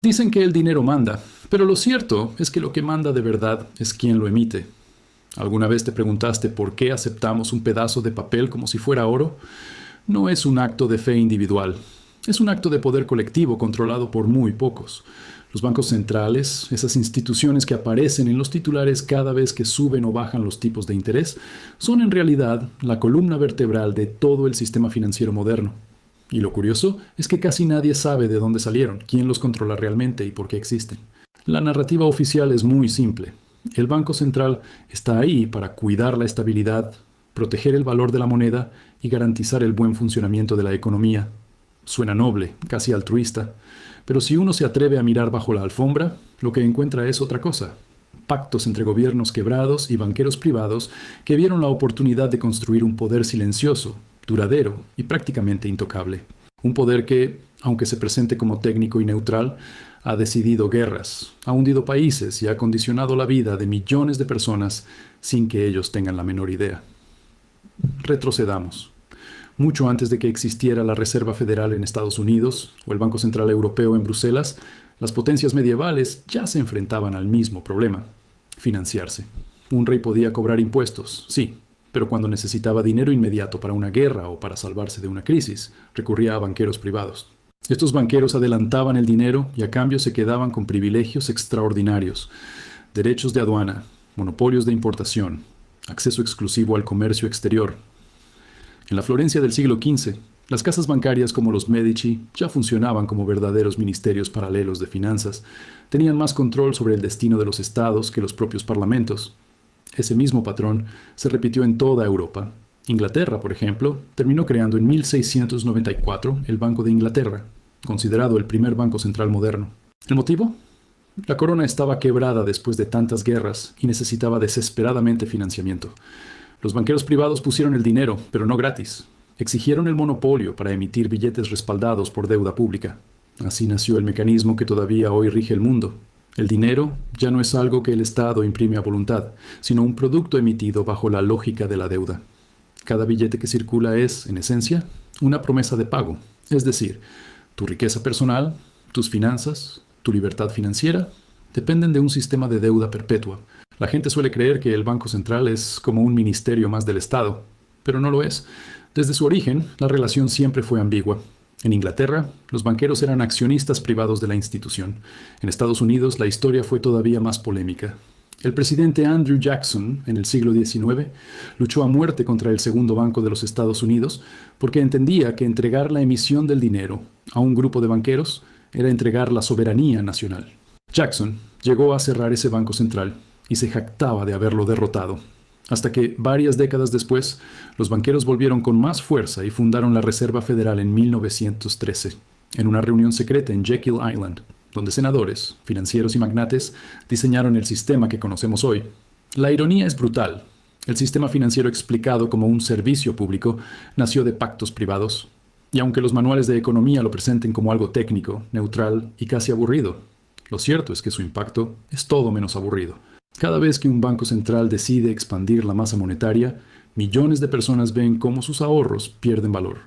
Dicen que el dinero manda, pero lo cierto es que lo que manda de verdad es quien lo emite. ¿Alguna vez te preguntaste por qué aceptamos un pedazo de papel como si fuera oro? No es un acto de fe individual, es un acto de poder colectivo controlado por muy pocos. Los bancos centrales, esas instituciones que aparecen en los titulares cada vez que suben o bajan los tipos de interés, son en realidad la columna vertebral de todo el sistema financiero moderno. Y lo curioso es que casi nadie sabe de dónde salieron, quién los controla realmente y por qué existen. La narrativa oficial es muy simple. El Banco Central está ahí para cuidar la estabilidad, proteger el valor de la moneda y garantizar el buen funcionamiento de la economía. Suena noble, casi altruista, pero si uno se atreve a mirar bajo la alfombra, lo que encuentra es otra cosa. Pactos entre gobiernos quebrados y banqueros privados que vieron la oportunidad de construir un poder silencioso, duradero y prácticamente intocable. Un poder que, aunque se presente como técnico y neutral, ha decidido guerras, ha hundido países y ha condicionado la vida de millones de personas sin que ellos tengan la menor idea. Retrocedamos. Mucho antes de que existiera la Reserva Federal en Estados Unidos o el Banco Central Europeo en Bruselas, las potencias medievales ya se enfrentaban al mismo problema: financiarse. Un rey podía cobrar impuestos, sí, pero cuando necesitaba dinero inmediato para una guerra o para salvarse de una crisis, recurría a banqueros privados. Estos banqueros adelantaban el dinero y a cambio se quedaban con privilegios extraordinarios: derechos de aduana, monopolios de importación, acceso exclusivo al comercio exterior. En la Florencia del siglo XV, las casas bancarias como los Medici ya funcionaban como verdaderos ministerios paralelos de finanzas. Tenían más control sobre el destino de los estados que los propios parlamentos. Ese mismo patrón se repitió en toda Europa. Inglaterra, por ejemplo, terminó creando en 1694 el Banco de Inglaterra, considerado el primer banco central moderno. ¿El motivo? La corona estaba quebrada después de tantas guerras y necesitaba desesperadamente financiamiento. Los banqueros privados pusieron el dinero, pero no gratis. Exigieron el monopolio para emitir billetes respaldados por deuda pública. Así nació el mecanismo que todavía hoy rige el mundo. El dinero ya no es algo que el Estado imprime a voluntad, sino un producto emitido bajo la lógica de la deuda. Cada billete que circula es, en esencia, una promesa de pago. Es decir, tu riqueza personal, tus finanzas, tu libertad financiera, dependen de un sistema de deuda perpetua. La gente suele creer que el Banco Central es como un ministerio más del Estado, pero no lo es. Desde su origen, la relación siempre fue ambigua. En Inglaterra, los banqueros eran accionistas privados de la institución. En Estados Unidos, la historia fue todavía más polémica. El presidente Andrew Jackson, en el siglo XIX, luchó a muerte contra el segundo banco de los Estados Unidos porque entendía que entregar la emisión del dinero a un grupo de banqueros era entregar la soberanía nacional. Jackson llegó a cerrar ese banco central y se jactaba de haberlo derrotado, hasta que, varias décadas después, los banqueros volvieron con más fuerza y fundaron la Reserva Federal en 1913, en una reunión secreta en Jekyll Island, donde senadores, financieros y magnates diseñaron el sistema que conocemos hoy. La ironía es brutal. El sistema financiero explicado como un servicio público nació de pactos privados, y aunque los manuales de economía lo presenten como algo técnico, neutral y casi aburrido, lo cierto es que su impacto es todo menos aburrido. Cada vez que un banco central decide expandir la masa monetaria, millones de personas ven cómo sus ahorros pierden valor.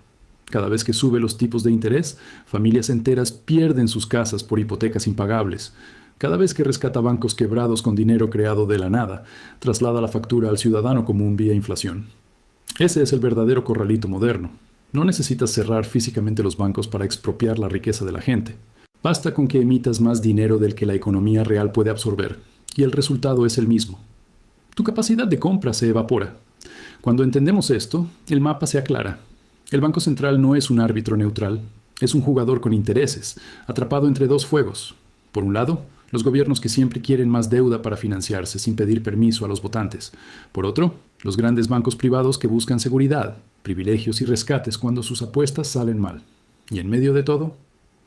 Cada vez que sube los tipos de interés, familias enteras pierden sus casas por hipotecas impagables. Cada vez que rescata bancos quebrados con dinero creado de la nada, traslada la factura al ciudadano común vía inflación. Ese es el verdadero corralito moderno. No necesitas cerrar físicamente los bancos para expropiar la riqueza de la gente. Basta con que emitas más dinero del que la economía real puede absorber, y el resultado es el mismo. Tu capacidad de compra se evapora. Cuando entendemos esto, el mapa se aclara. El Banco Central no es un árbitro neutral, es un jugador con intereses, atrapado entre dos fuegos. Por un lado, los gobiernos que siempre quieren más deuda para financiarse sin pedir permiso a los votantes. Por otro, los grandes bancos privados que buscan seguridad, privilegios y rescates cuando sus apuestas salen mal. Y en medio de todo,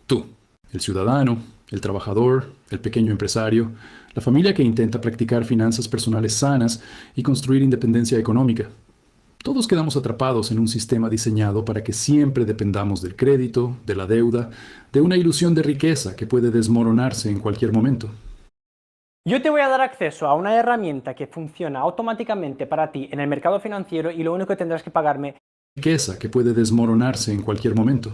tú, el ciudadano, el trabajador, el pequeño empresario, la familia que intenta practicar finanzas personales sanas y construir independencia económica. Todos quedamos atrapados en un sistema diseñado para que siempre dependamos del crédito, de la deuda, de una ilusión de riqueza que puede desmoronarse en cualquier momento. Yo te voy a dar acceso a una herramienta que funciona automáticamente para ti en el mercado financiero y lo único que tendrás que pagarme Riqueza que puede desmoronarse en cualquier momento.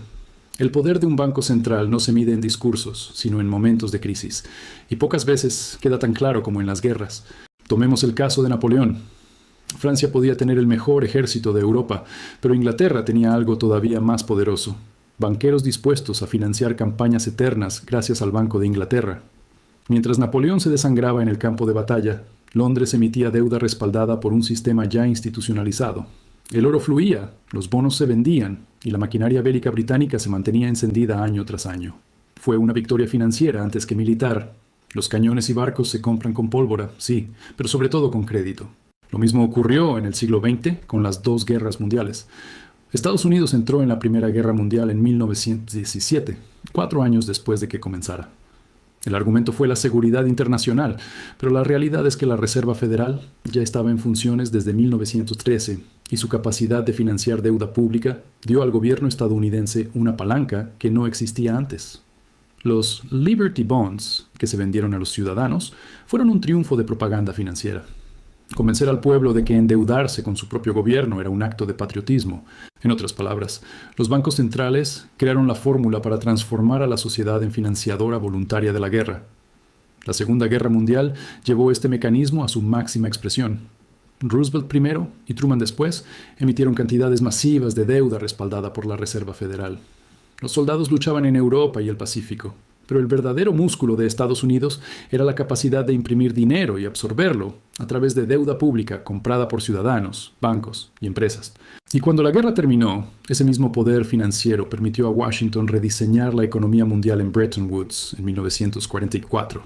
El poder de un banco central no se mide en discursos, sino en momentos de crisis, y pocas veces queda tan claro como en las guerras. Tomemos el caso de Napoleón. Francia podía tener el mejor ejército de Europa, pero Inglaterra tenía algo todavía más poderoso: banqueros dispuestos a financiar campañas eternas gracias al Banco de Inglaterra. Mientras Napoleón se desangraba en el campo de batalla, Londres emitía deuda respaldada por un sistema ya institucionalizado. El oro fluía, los bonos se vendían y la maquinaria bélica británica se mantenía encendida año tras año. Fue una victoria financiera antes que militar. Los cañones y barcos se compran con pólvora, sí, pero sobre todo con crédito. Lo mismo ocurrió en el siglo XX con las dos guerras mundiales. Estados Unidos entró en la Primera Guerra Mundial en 1917, 4 años después de que comenzara. El argumento fue la seguridad internacional, pero la realidad es que la Reserva Federal ya estaba en funciones desde 1913 y su capacidad de financiar deuda pública dio al gobierno estadounidense una palanca que no existía antes. Los Liberty Bonds, que se vendieron a los ciudadanos, fueron un triunfo de propaganda financiera. Convencer al pueblo de que endeudarse con su propio gobierno era un acto de patriotismo. En otras palabras, los bancos centrales crearon la fórmula para transformar a la sociedad en financiadora voluntaria de la guerra. La Segunda Guerra Mundial llevó este mecanismo a su máxima expresión. Roosevelt primero y Truman después emitieron cantidades masivas de deuda respaldada por la Reserva Federal. Los soldados luchaban en Europa y el Pacífico, pero el verdadero músculo de Estados Unidos era la capacidad de imprimir dinero y absorberlo a través de deuda pública comprada por ciudadanos, bancos y empresas. Y cuando la guerra terminó, ese mismo poder financiero permitió a Washington rediseñar la economía mundial en Bretton Woods en 1944.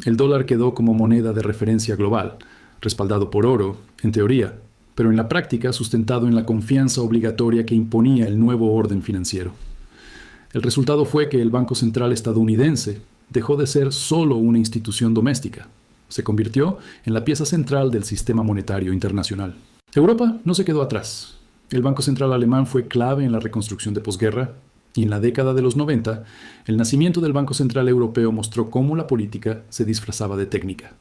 El dólar quedó como moneda de referencia global, respaldado por oro, en teoría, pero en la práctica sustentado en la confianza obligatoria que imponía el nuevo orden financiero. El resultado fue que el Banco Central estadounidense dejó de ser solo una institución doméstica. Se convirtió en la pieza central del sistema monetario internacional. Europa no se quedó atrás. El Banco Central alemán fue clave en la reconstrucción de posguerra, y en la década de los 90, el nacimiento del Banco Central Europeo mostró cómo la política se disfrazaba de técnica.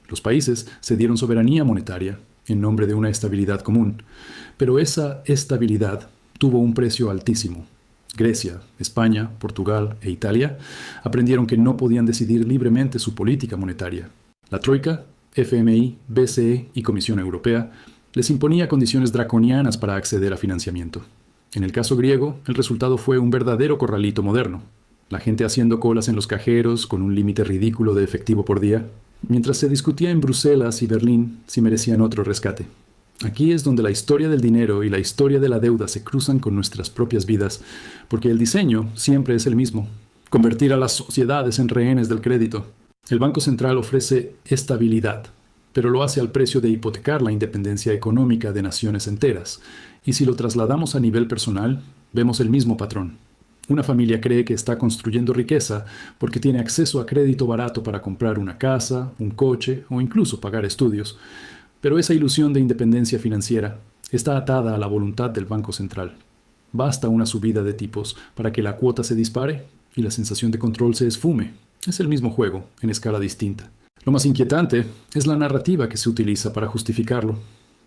Los países se dieron soberanía monetaria en nombre de una estabilidad común, pero esa estabilidad tuvo un precio altísimo. Grecia, España, Portugal e Italia aprendieron que no podían decidir libremente su política monetaria. La Troika, FMI, BCE y Comisión Europea les imponía condiciones draconianas para acceder a financiamiento. En el caso griego, el resultado fue un verdadero corralito moderno. La gente haciendo colas en los cajeros con un límite ridículo de efectivo por día, mientras se discutía en Bruselas y Berlín si merecían otro rescate. Aquí es donde la historia del dinero y la historia de la deuda se cruzan con nuestras propias vidas, porque el diseño siempre es el mismo: convertir a las sociedades en rehenes del crédito. El Banco Central ofrece estabilidad, pero lo hace al precio de hipotecar la independencia económica de naciones enteras. Y si lo trasladamos a nivel personal, vemos el mismo patrón. Una familia cree que está construyendo riqueza porque tiene acceso a crédito barato para comprar una casa, un coche o incluso pagar estudios. Pero esa ilusión de independencia financiera está atada a la voluntad del Banco Central. Basta una subida de tipos para que la cuota se dispare y la sensación de control se esfume. Es el mismo juego, en escala distinta. Lo más inquietante es la narrativa que se utiliza para justificarlo.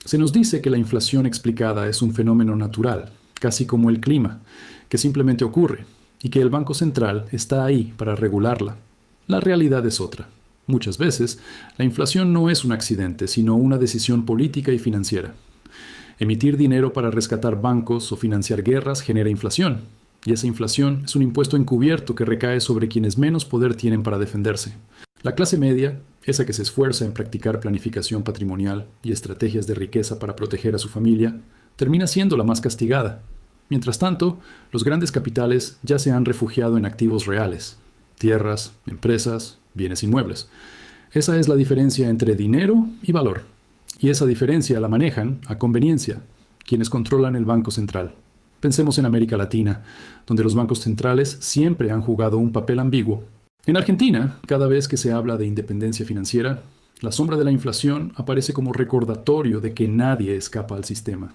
Se nos dice que la inflación explicada es un fenómeno natural, casi como el clima, que simplemente ocurre, y que el Banco Central está ahí para regularla. La realidad es otra. Muchas veces, la inflación no es un accidente, sino una decisión política y financiera. Emitir dinero para rescatar bancos o financiar guerras genera inflación, y esa inflación es un impuesto encubierto que recae sobre quienes menos poder tienen para defenderse. La clase media, esa que se esfuerza en practicar planificación patrimonial y estrategias de riqueza para proteger a su familia, termina siendo la más castigada. Mientras tanto, los grandes capitales ya se han refugiado en activos reales: tierras, empresas, bienes inmuebles. Esa es la diferencia entre dinero y valor. Y esa diferencia la manejan, a conveniencia, quienes controlan el Banco Central. Pensemos en América Latina, donde los bancos centrales siempre han jugado un papel ambiguo. En Argentina, cada vez que se habla de independencia financiera, la sombra de la inflación aparece como recordatorio de que nadie escapa al sistema.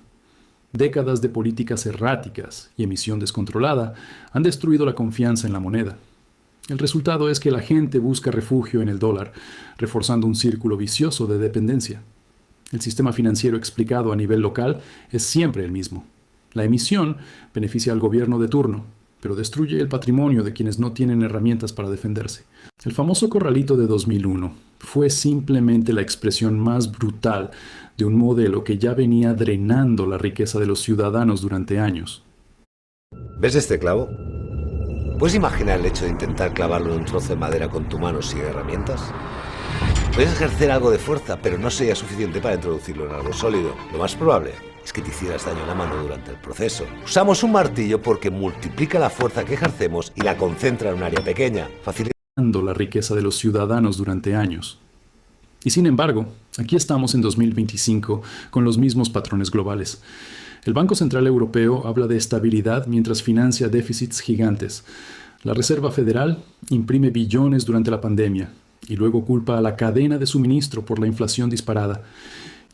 Décadas de políticas erráticas y emisión descontrolada han destruido la confianza en la moneda. El resultado es que la gente busca refugio en el dólar, reforzando un círculo vicioso de dependencia. El sistema financiero explicado a nivel local es siempre el mismo. La emisión beneficia al gobierno de turno, pero destruye el patrimonio de quienes no tienen herramientas para defenderse. El famoso corralito de 2001 fue simplemente la expresión más brutal de un modelo que ya venía drenando la riqueza de los ciudadanos durante años. ¿Ves este clavo? ¿Puedes imaginar el hecho de intentar clavarlo en un trozo de madera con tu mano sin herramientas? Puedes ejercer algo de fuerza, pero no sería suficiente para introducirlo en algo sólido. Lo más probable es que te hicieras daño en la mano durante el proceso. Usamos un martillo porque multiplica la fuerza que ejercemos y la concentra en un área pequeña, facilitando la riqueza de los ciudadanos durante años. Y sin embargo, aquí estamos en 2025 con los mismos patrones globales. El Banco Central Europeo habla de estabilidad mientras financia déficits gigantes. La Reserva Federal imprime billones durante la pandemia y luego culpa a la cadena de suministro por la inflación disparada.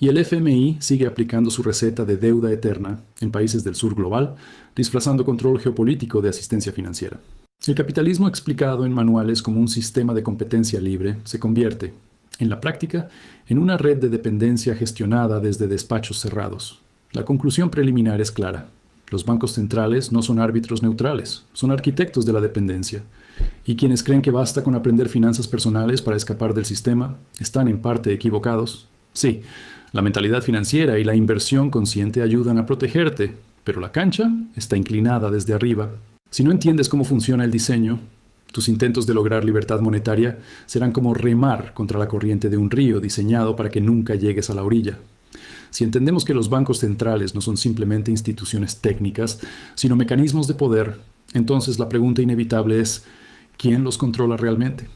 Y el FMI sigue aplicando su receta de deuda eterna en países del sur global, disfrazando control geopolítico de asistencia financiera. El capitalismo explicado en manuales como un sistema de competencia libre se convierte, en la práctica, en una red de dependencia gestionada desde despachos cerrados. La conclusión preliminar es clara. Los bancos centrales no son árbitros neutrales, son arquitectos de la dependencia. Y quienes creen que basta con aprender finanzas personales para escapar del sistema, están en parte equivocados. Sí, la mentalidad financiera y la inversión consciente ayudan a protegerte, pero la cancha está inclinada desde arriba. Si no entiendes cómo funciona el diseño, tus intentos de lograr libertad monetaria serán como remar contra la corriente de un río diseñado para que nunca llegues a la orilla. Si entendemos que los bancos centrales no son simplemente instituciones técnicas, sino mecanismos de poder, entonces la pregunta inevitable es, ¿quién los controla realmente?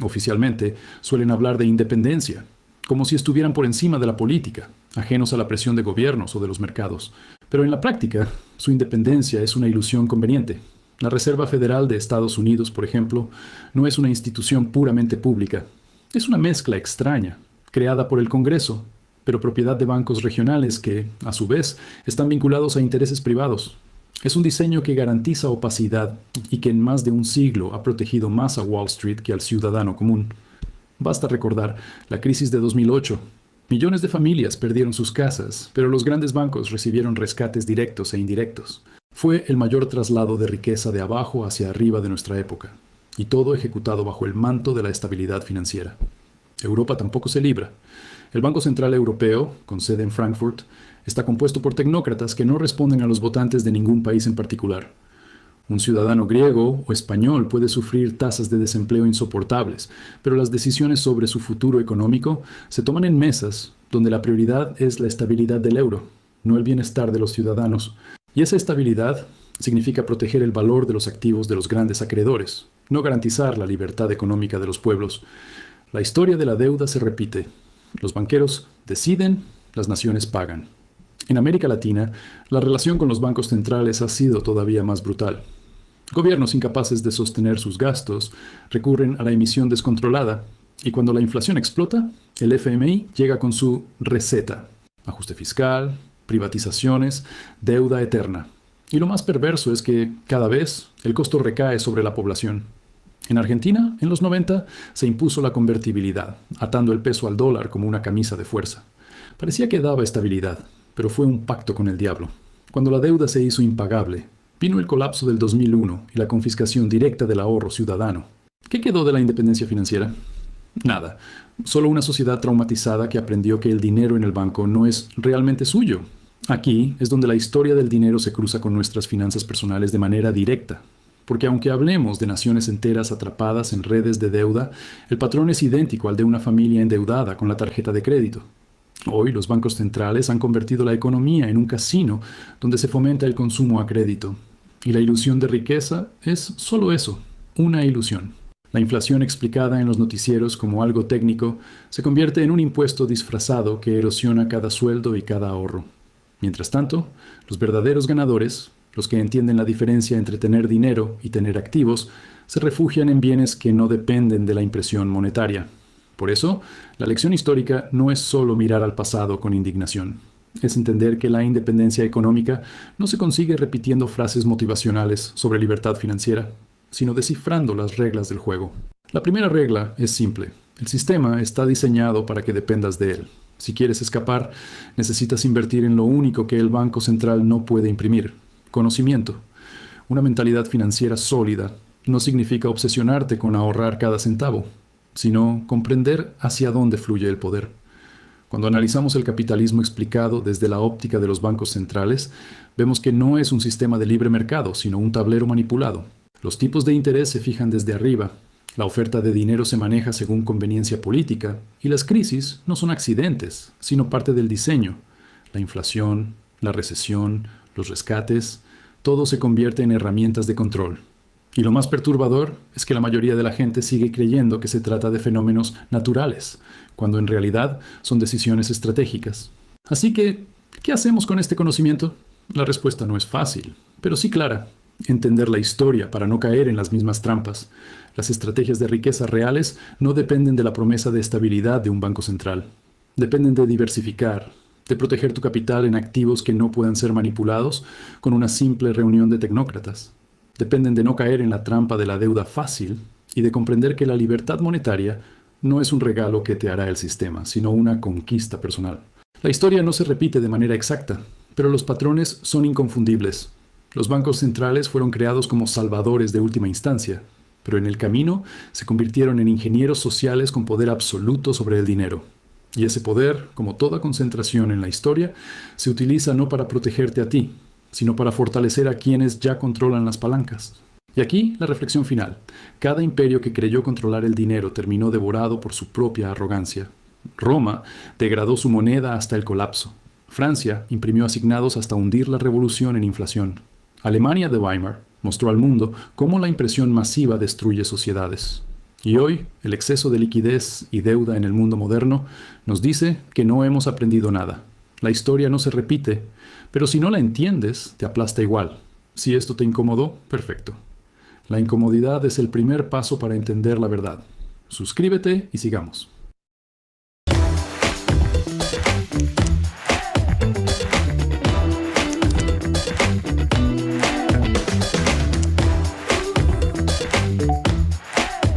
Oficialmente, suelen hablar de independencia, como si estuvieran por encima de la política, ajenos a la presión de gobiernos o de los mercados. Pero en la práctica, su independencia es una ilusión conveniente. La Reserva Federal de Estados Unidos, por ejemplo, no es una institución puramente pública. Es una mezcla extraña, creada por el Congreso, pero propiedad de bancos regionales que, a su vez, están vinculados a intereses privados. Es un diseño que garantiza opacidad y que en más de un siglo ha protegido más a Wall Street que al ciudadano común. Basta recordar la crisis de 2008. Millones de familias perdieron sus casas, pero los grandes bancos recibieron rescates directos e indirectos. Fue el mayor traslado de riqueza de abajo hacia arriba de nuestra época, y todo ejecutado bajo el manto de la estabilidad financiera. Europa tampoco se libra. El Banco Central Europeo, con sede en Frankfurt, está compuesto por tecnócratas que no responden a los votantes de ningún país en particular. Un ciudadano griego o español puede sufrir tasas de desempleo insoportables, pero las decisiones sobre su futuro económico se toman en mesas donde la prioridad es la estabilidad del euro, no el bienestar de los ciudadanos. Y esa estabilidad significa proteger el valor de los activos de los grandes acreedores, no garantizar la libertad económica de los pueblos. La historia de la deuda se repite. Los banqueros deciden, las naciones pagan. En América Latina, la relación con los bancos centrales ha sido todavía más brutal. Gobiernos incapaces de sostener sus gastos recurren a la emisión descontrolada y cuando la inflación explota, el FMI llega con su receta. Ajuste fiscal, privatizaciones, deuda eterna. Y lo más perverso es que, cada vez, el costo recae sobre la población. En Argentina, en los 90, se impuso la convertibilidad, atando el peso al dólar como una camisa de fuerza. Parecía que daba estabilidad, pero fue un pacto con el diablo. Cuando la deuda se hizo impagable, vino el colapso del 2001 y la confiscación directa del ahorro ciudadano. ¿Qué quedó de la independencia financiera? Nada. Solo una sociedad traumatizada que aprendió que el dinero en el banco no es realmente suyo. Aquí es donde la historia del dinero se cruza con nuestras finanzas personales de manera directa. Porque aunque hablemos de naciones enteras atrapadas en redes de deuda, el patrón es idéntico al de una familia endeudada con la tarjeta de crédito. Hoy los bancos centrales han convertido la economía en un casino donde se fomenta el consumo a crédito. Y la ilusión de riqueza es solo eso, una ilusión. La inflación explicada en los noticieros como algo técnico se convierte en un impuesto disfrazado que erosiona cada sueldo y cada ahorro. Mientras tanto, los verdaderos ganadores, los que entienden la diferencia entre tener dinero y tener activos, se refugian en bienes que no dependen de la impresión monetaria. Por eso, la lección histórica no es solo mirar al pasado con indignación. Es entender que la independencia económica no se consigue repitiendo frases motivacionales sobre libertad financiera, sino descifrando las reglas del juego. La primera regla es simple. El sistema está diseñado para que dependas de él. Si quieres escapar, necesitas invertir en lo único que el Banco Central no puede imprimir: conocimiento. Una mentalidad financiera sólida no significa obsesionarte con ahorrar cada centavo, sino comprender hacia dónde fluye el poder. Cuando analizamos el capitalismo explicado desde la óptica de los bancos centrales, vemos que no es un sistema de libre mercado, sino un tablero manipulado. Los tipos de interés se fijan desde arriba, la oferta de dinero se maneja según conveniencia política, y las crisis no son accidentes, sino parte del diseño. La inflación, la recesión, los rescates, todo se convierte en herramientas de control. Y lo más perturbador es que la mayoría de la gente sigue creyendo que se trata de fenómenos naturales, cuando en realidad son decisiones estratégicas. Así que, ¿qué hacemos con este conocimiento? La respuesta no es fácil, pero sí clara. Entender la historia para no caer en las mismas trampas. Las estrategias de riqueza reales no dependen de la promesa de estabilidad de un banco central. Dependen de diversificar, de proteger tu capital en activos que no puedan ser manipulados con una simple reunión de tecnócratas. Dependen de no caer en la trampa de la deuda fácil y de comprender que la libertad monetaria no es un regalo que te hará el sistema, sino una conquista personal. La historia no se repite de manera exacta, pero los patrones son inconfundibles. Los bancos centrales fueron creados como salvadores de última instancia, pero en el camino se convirtieron en ingenieros sociales con poder absoluto sobre el dinero. Y ese poder, como toda concentración en la historia, se utiliza no para protegerte a ti, sino para fortalecer a quienes ya controlan las palancas. Y aquí la reflexión final. Cada imperio que creyó controlar el dinero terminó devorado por su propia arrogancia. Roma degradó su moneda hasta el colapso. Francia imprimió asignados hasta hundir la revolución en inflación. Alemania de Weimar mostró al mundo cómo la impresión masiva destruye sociedades. Y hoy, el exceso de liquidez y deuda en el mundo moderno nos dice que no hemos aprendido nada. La historia no se repite, pero si no la entiendes, te aplasta igual. Si esto te incomodó, perfecto. La incomodidad es el primer paso para entender la verdad. Suscríbete y sigamos.